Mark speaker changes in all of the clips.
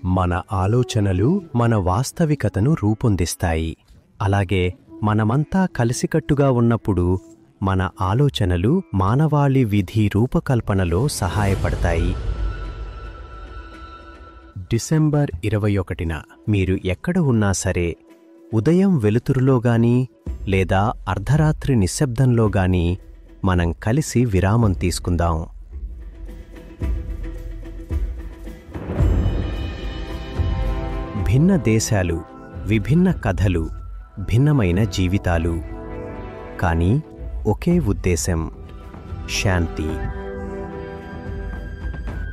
Speaker 1: మన ఆలోచనలు మన వాస్తవికతను రూపొందిస్తాయి. అలాగే మనమంతా కలిసికట్టుగా ఉన్నప్పుడు మన ఆలోచనలు మానవాళి విధి రూపకల్పనలో సహాయపడతాయి. డిసెంబర్ 21న మీరు ఎక్కడ ఉన్నా సరే, ఉదయం వెలుతురులో గానీ లేదా అర్ధరాత్రి నిశ్శబ్దంలో గానీ మనం కలిసి విరామం తీసుకుందాం. భిన్న దేశాలు, విభిన్న కథలు, భిన్నమైన జీవితాలు, కానీ ఒకే ఉద్దేశం — శాంతి.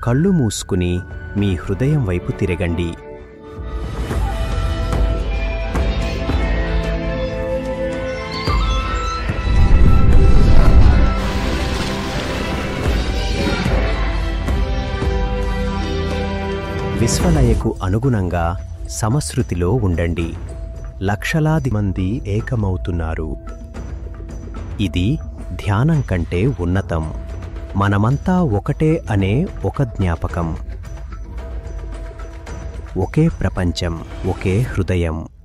Speaker 1: కళ్ళు మూసుకుని మీ హృదయం వైపు తిరగండి. విశ్వలయకు అనుగుణంగా సమశృతిలో ఉండండి. లక్షలాది మంది ఏకమవుతున్నారు. ఇది ధ్యానం కంటే ఉన్నతం. మనమంతా ఒకటే అనే ఒక జ్ఞాపకం. ఒకే ప్రపంచం, ఒకే హృదయం.